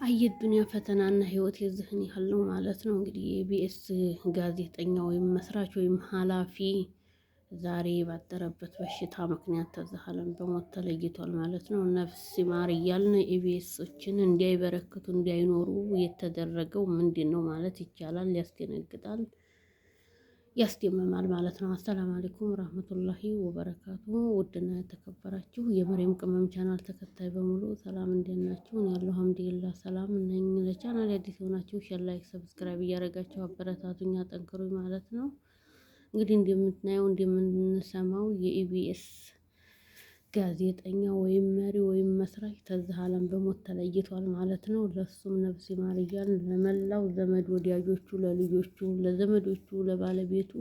አየት ዱንያ ፈተናና ህይወት የዝህን ያህል ነው ማለት ነው። እንግዲህ የኢቢኤስ ጋዜጠኛ ወይም መስራች ወይም ኃላፊ ዛሬ ባደረበት በሽታ ምክንያት ከዚህ ዓለም በሞት ተለይቷል ማለት ነው። ነፍስ ይማር እያልን ኢቢኤሶችን እንዳይበረክቱ እንዳይኖሩ የተደረገው ምንድን ነው ማለት ይቻላል። ያስደነግጣል፣ ያስደምማል ማለት ነው። አሰላሙ አለይኩም ወራህመቱላሂ ወበረካቱ። ውድና የተከበራችሁ የመሪም ቅመም ቻናል ተከታይ በሙሉ ሰላም እንዴት ናችሁ? እኔ ያለሁ አልሐምዱሊላህ ሰላም ነኝ። ለቻናል አዲስ የሆናችሁ ሼር፣ ላይክ፣ ሰብስክራይብ እያደረጋችሁ አበረታቱኝ፣ አጠንክሩኝ ማለት ነው። እንግዲህ እንደምናየው እንደምንሰማው የኢቢኤስ ጋዜጠኛ ወይም መሪ ወይም መስራች ከዚህ ዓለም በሞት ተለይቷል ማለት ነው። ለሱም ነፍስ ይማር እያልን ለመላው ዘመድ ወዳጆቹ፣ ለልጆቹ፣ ለዘመዶቹ፣ ለባለቤቱ፣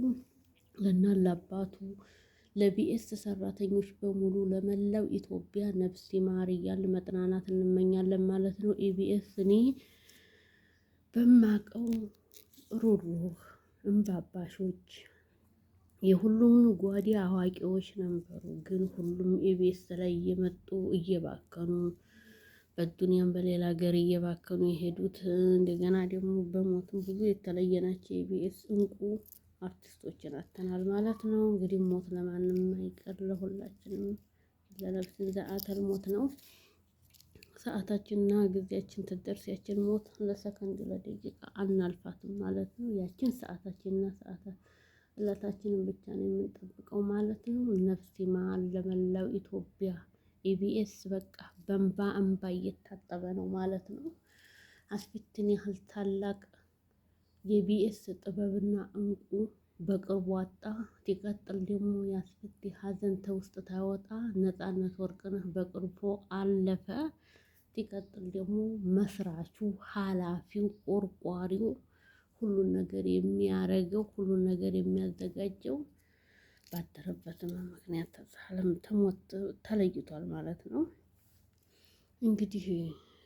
ለእናት ለአባቱ፣ ለቢኤስ ሰራተኞች በሙሉ ለመላው ኢትዮጵያ ነፍስ ይማር እያልን መጽናናት እንመኛለን ማለት ነው። ኢቢኤስ እኔ በማቀው ሩሩህ እምባባሾች የሁሉም ጓዴ አዋቂዎች ነበሩ። ግን ሁሉም ኢቢኤስ ላይ እየመጡ እየባከኑ በዱንያም በሌላ ሀገር እየባከኑ የሄዱት እንደገና ደግሞ በሞትም ብዙ የተለየናቸው ኢቢኤስ እንቁ አርቲስቶችን አተናል ማለት ነው። እንግዲህ ሞት ለማንም አይቀር፣ ለሁላችንም ለነፍስ ዘአተል ሞት ነው። ሰዓታችንና ጊዜያችን ትደርስ ያችን ሞት ለሰከንድ ለደቂቃ አናልፋትም ማለት ነው። ያችን ሰዓታችንና እለታችንን ብቻ ነው የምንጠብቀው ማለት ነው። ነፍስ ይማር ለመላው ኢትዮጵያ። ኢቢኤስ በቃ በእንባ እንባ እየታጠበ ነው ማለት ነው። አስፊትን ያህል ታላቅ የኢቢኤስ ጥበብና እንቁ በቅርቡ አጣ። ሲቀጥል ደግሞ ያስፊት ሀዘን ተውስጥ ታወጣ ነፃነት ወርቅነህ በቅርቡ አለፈ። ሲቀጥል ደግሞ መስራቹ፣ ኃላፊው፣ ቆርቋሪው ሁሉን ነገር የሚያረገው ሁሉን ነገር የሚያዘጋጀው ባደረበት ምክንያት ዓለም ተሞት ተለይቷል ማለት ነው። እንግዲህ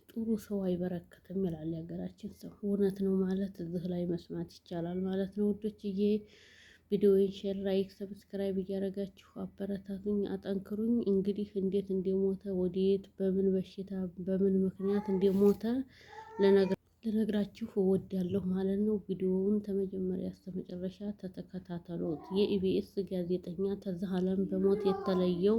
ጥሩ ሰው አይበረከትም ይላል የሀገራችን ሰው። እውነት ነው ማለት እዚህ ላይ መስማት ይቻላል ማለት ነው። ውዶችዬ ቪዲዮውን ሼር፣ ላይክ፣ ሰብስክራይብ እያደረጋችሁ አበረታቱኝ፣ አጠንክሩኝ። እንግዲህ እንዴት እንደሞተ ወዴት በምን በሽታ በምን ምክንያት እንደሞተ ልነግራችሁ እወዳለሁ ማለት ነው። ቪዲዮውን ከመጀመሪያ እስከ መጨረሻ ተከታተሉት። የኢቢኤስ ጋዜጠኛ ከዚህ ዓለም በሞት የተለየው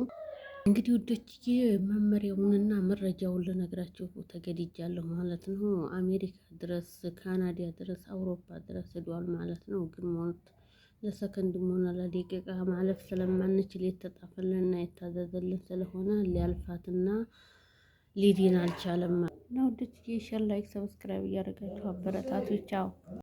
እንግዲህ ውዶችዬ መመሪያውንና መረጃውን ልነግራችሁ ተገድጃለሁ ማለት ነው። አሜሪካ ድረስ፣ ካናዳ ድረስ፣ አውሮፓ ድረስ ሄዷል ማለት ነው። ግን ሞት ለሰከንድም ሆነ ለደቂቃ ማለፍ ስለማንችል የተጣፈልንና የታዘዘልን ስለሆነ ሊያልፋትና ሊዲን አልቻለም። እና ውዶችዬ ሼር፣ ላይክ፣ ሰብስክራይብ እያደረጋችሁ አበረታቱ። ቻው